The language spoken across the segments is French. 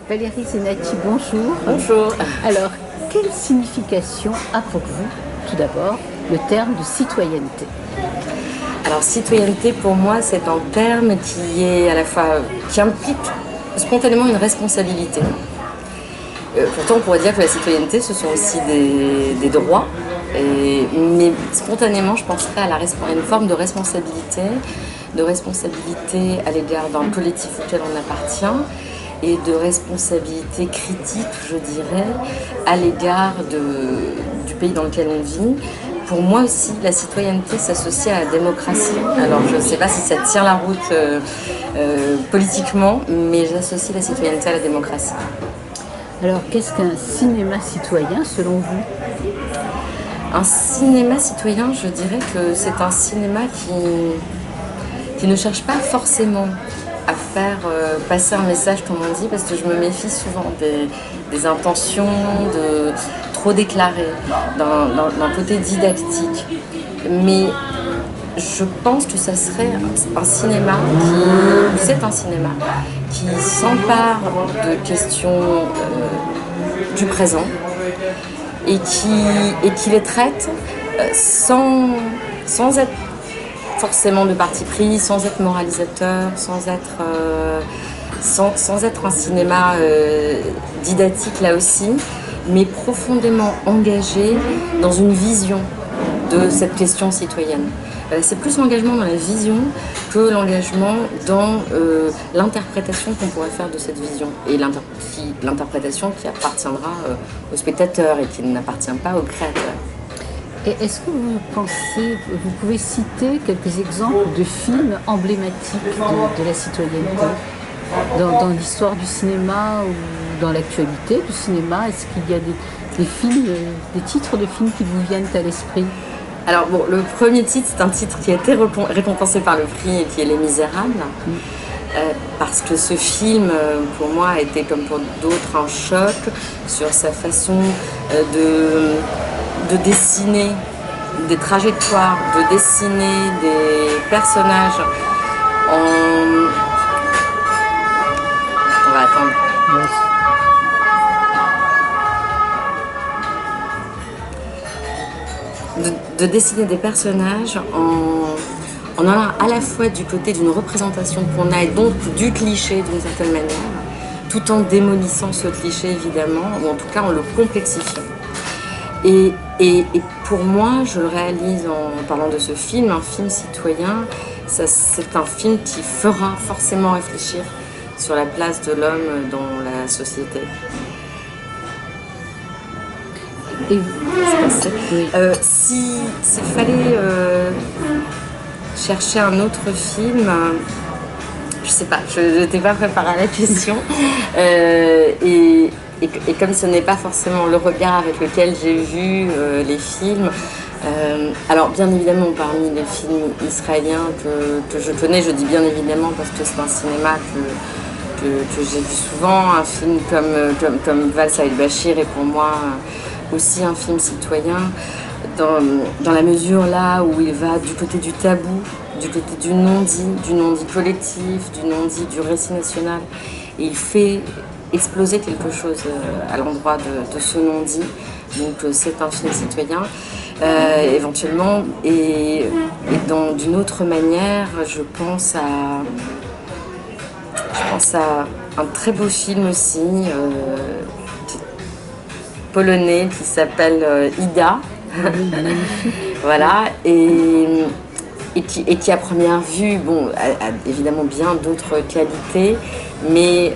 Valérie Zenati, bonjour. Bonjour. Alors, quelle signification a pour vous, tout d'abord, le terme de citoyenneté? Alors, citoyenneté, pour moi, c'est un terme qui est à la fois, qui implique spontanément une responsabilité. Pourtant, on pourrait dire que la citoyenneté, ce sont aussi des droits, mais spontanément, je penserais à une forme de responsabilité à l'égard d'un collectif auquel on appartient, et de responsabilité critique, je dirais, à l'égard du pays dans lequel on vit. Pour moi aussi, la citoyenneté s'associe à la démocratie. Alors, je ne sais pas si ça tient la route politiquement, mais j'associe la citoyenneté à la démocratie. Alors, qu'est-ce qu'un cinéma citoyen, selon vous? Un cinéma citoyen, je dirais que c'est un cinéma qui ne cherche pas forcément à faire passer un message, comme on dit, parce que je me méfie souvent des intentions de trop déclarer, d'un côté didactique. Mais je pense que ça serait un cinéma qui s'empare de questions du présent et qui les traite sans être forcément de parti pris, sans être moralisateur, sans être un cinéma didactique là aussi, mais profondément engagé dans une vision de cette question citoyenne. C'est plus l'engagement dans la vision que l'engagement dans l'interprétation qu'on pourrait faire de cette vision, et l'interprétation qui appartiendra au spectateur et qui n'appartient pas au créateur. Et est-ce que vous pouvez citer quelques exemples de films emblématiques de la citoyenneté dans l'histoire du cinéma ou dans l'actualité du cinéma? Est-ce qu'il y a des films, des titres de films qui vous viennent à l'esprit? Alors bon, le premier titre, c'est un titre qui a été récompensé par le prix et qui est Les Misérables. Parce que ce film, pour moi, a été comme pour d'autres un choc sur sa façon de dessiner des trajectoires, de dessiner des personnages On va attendre. De dessiner des personnages en allant à la fois du côté d'une représentation qu'on a et donc du cliché d'une certaine manière, tout en démolissant ce cliché évidemment, ou en tout cas en le complexifiant. Et pour moi, je le réalise en parlant de ce film, un film citoyen, c'est un film qui fera forcément réfléchir sur la place de l'homme dans la société. Et s'il fallait chercher un autre film, je sais pas, je n'étais pas préparée à la question. Et comme ce n'est pas forcément le regard avec lequel j'ai vu les films, alors bien évidemment parmi les films israéliens que je connais, je dis bien évidemment parce que c'est un cinéma que j'ai vu souvent, un film comme Val Saïd Bachir est pour moi aussi un film citoyen, dans la mesure là où il va du côté du tabou, du côté du non-dit collectif, du non-dit, du récit national, et il fait exploser quelque chose à l'endroit de ce non-dit. Donc c'est un film citoyen, éventuellement, et d'une autre manière, je pense à un très beau film aussi, polonais, qui s'appelle Ida. Voilà, et qui à première vue, bon, a évidemment bien d'autres qualités, mais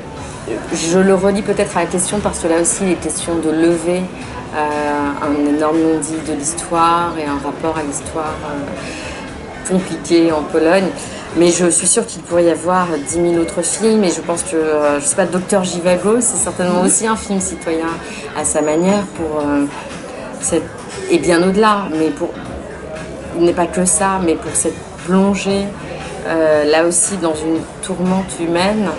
je le relie peut-être à la question parce que là aussi il est question de lever un énorme non-dit de l'histoire et un rapport à l'histoire compliqué en Pologne. Mais je suis sûre qu'il pourrait y avoir 10 000 autres films, et je pense que, je sais pas, Docteur Zhivago, c'est certainement aussi un film citoyen à sa manière, et bien au-delà, mais il n'est pas que ça, mais pour cette plongée, là aussi dans une tourmente humaine,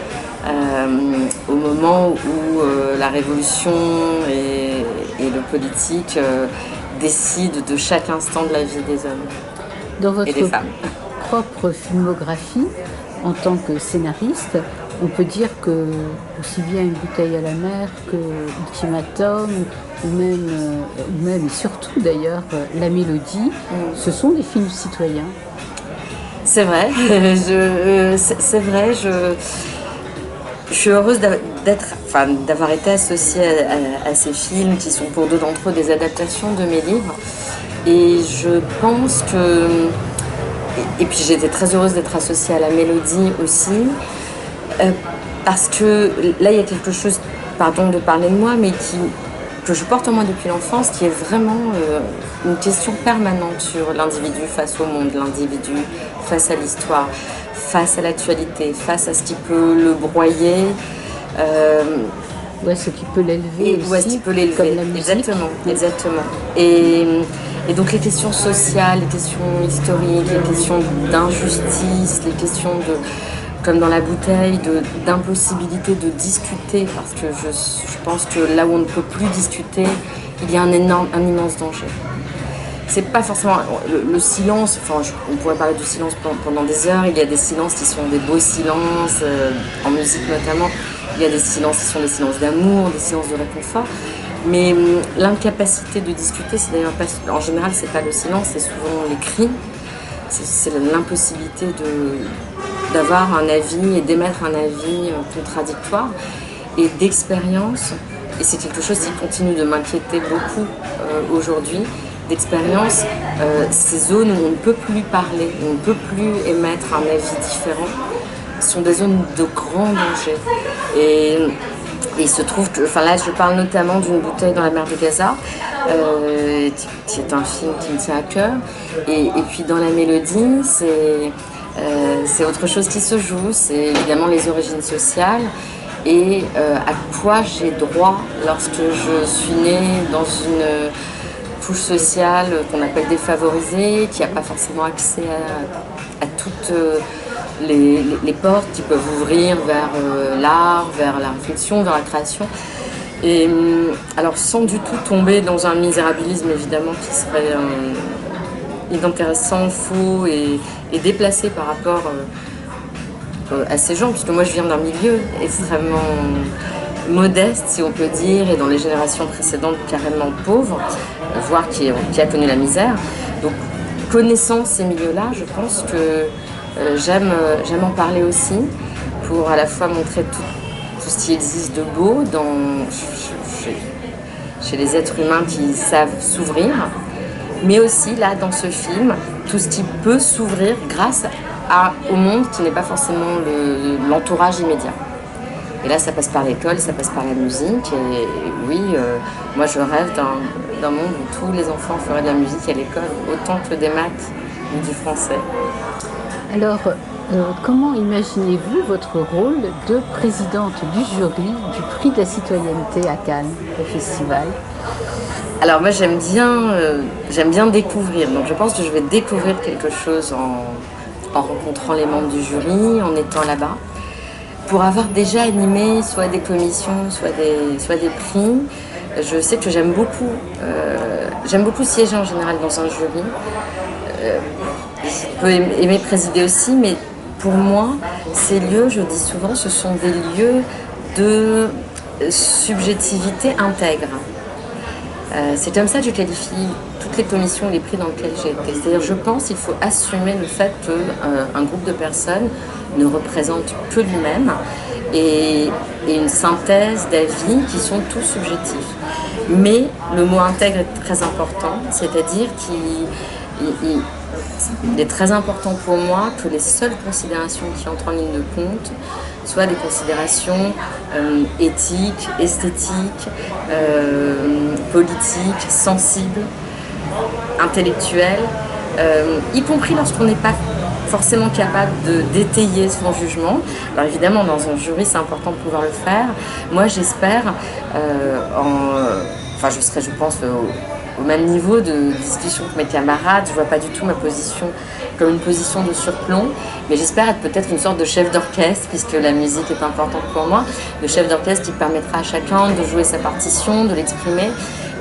au moment où la révolution et le politique décident de chaque instant de la vie des hommes et des femmes. Propre filmographie, en tant que scénariste, on peut dire que aussi bien Une bouteille à la mer que Ultimatum, ou même et surtout d'ailleurs La Mélodie, ce sont des films citoyens. C'est vrai, c'est vrai, je suis heureuse d'avoir été associée à ces films qui sont pour d'autres d'entre eux des adaptations de mes livres. Et je pense que... Et puis j'étais très heureuse d'être associée à La Mélodie aussi, parce que là il y a quelque chose, pardon de parler de moi, mais que je porte en moi depuis l'enfance, qui est vraiment une question permanente sur l'individu face au monde, l'individu face à l'histoire, face à l'actualité, face à ce qui peut le broyer. Ouais, ce qui peut l'élever aussi, ouais, ce qui peut l'élever, comme la musique. Exactement. Et donc les questions sociales, les questions historiques, les questions d'injustice, les questions de, comme dans La bouteille, d'impossibilité de discuter, parce que je pense que là où on ne peut plus discuter, il y a un immense danger. C'est pas forcément le silence, enfin on pourrait parler du silence pendant des heures, il y a des silences qui sont des beaux silences, en musique notamment, il y a des silences qui sont des silences d'amour, des silences de réconfort, mais l'incapacité de discuter, c'est d'ailleurs pas, en général c'est pas le silence, c'est souvent les cris, c'est l'impossibilité d'avoir un avis et d'émettre un avis contradictoire, et d'expérience, et c'est quelque chose qui continue de m'inquiéter beaucoup aujourd'hui, d'expérience, ces zones où on ne peut plus parler, où on ne peut plus émettre un avis différent, sont des zones de grand danger. Et il se trouve que, enfin là je parle notamment d'Une bouteille dans la mer de Gaza, qui est un film qui me tient à cœur, et puis dans La Mélodie, c'est autre chose qui se joue, c'est évidemment les origines sociales, et à quoi j'ai droit lorsque je suis née dans une couche sociale qu'on appelle défavorisée, qui n'a pas forcément accès à toutes les portes qui peuvent ouvrir vers l'art, vers la réflexion, vers la création. Et alors sans du tout tomber dans un misérabilisme évidemment qui serait inintéressant, faux et déplacé par rapport à ces gens, puisque moi je viens d'un milieu extrêmement modeste, si on peut dire, et dans les générations précédentes carrément pauvre, voire qui a connu la misère. Donc connaissant ces milieux-là, je pense que j'aime en parler aussi, pour à la fois montrer tout ce qui existe de beau chez les êtres humains qui savent s'ouvrir, mais aussi là dans ce film, tout ce qui peut s'ouvrir grâce au monde qui n'est pas forcément l'entourage immédiat. Et là, ça passe par l'école, ça passe par la musique. Et oui, moi, je rêve d'un monde où tous les enfants feraient de la musique à l'école, autant que des maths ou du français. Alors, comment imaginez-vous votre rôle de présidente du jury du prix de la citoyenneté à Cannes, au festival? Alors moi, j'aime bien découvrir. Donc je pense que je vais découvrir quelque chose en rencontrant les membres du jury, en étant là-bas. Pour avoir déjà animé soit des commissions, soit des prix, je sais que j'aime beaucoup siéger en général dans un jury. Je peux aimer présider aussi, mais pour moi, ces lieux, je dis souvent, ce sont des lieux de subjectivité intègre. C'est comme ça que je qualifie toutes les commissions, les prix dans lesquels j'ai été. C'est-à-dire, je pense qu'il faut assumer le fait qu'un groupe de personnes ne représente que lui-même et une synthèse d'avis qui sont tous subjectifs. Mais le mot intègre est très important, c'est-à-dire qu'il est très important pour moi que les seules considérations qui entrent en ligne de compte soient des considérations éthiques, esthétiques, politiques, sensibles, intellectuelles, y compris lorsqu'on n'est pas forcément capable d'étayer son jugement. Alors évidemment, dans un jury, c'est important de pouvoir le faire. Moi, j'espère, je serai, je pense, au même niveau de discussion que mes camarades. Je ne vois pas du tout ma position comme une position de surplomb, mais j'espère être peut-être une sorte de chef d'orchestre, puisque la musique est importante pour moi, de chef d'orchestre qui permettra à chacun de jouer sa partition, de l'exprimer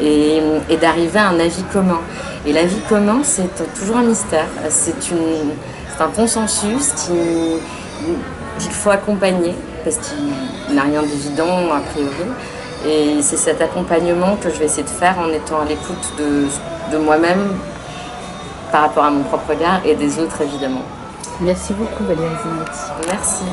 et d'arriver à un avis commun. Et l'avis commun, c'est toujours un mystère. C'est un consensus qu'il faut accompagner parce qu'il n'a rien d'évident a priori. Et c'est cet accompagnement que je vais essayer de faire en étant à l'écoute de moi-même par rapport à mon propre regard et des autres évidemment. Merci beaucoup Valérie Zanetti. Merci.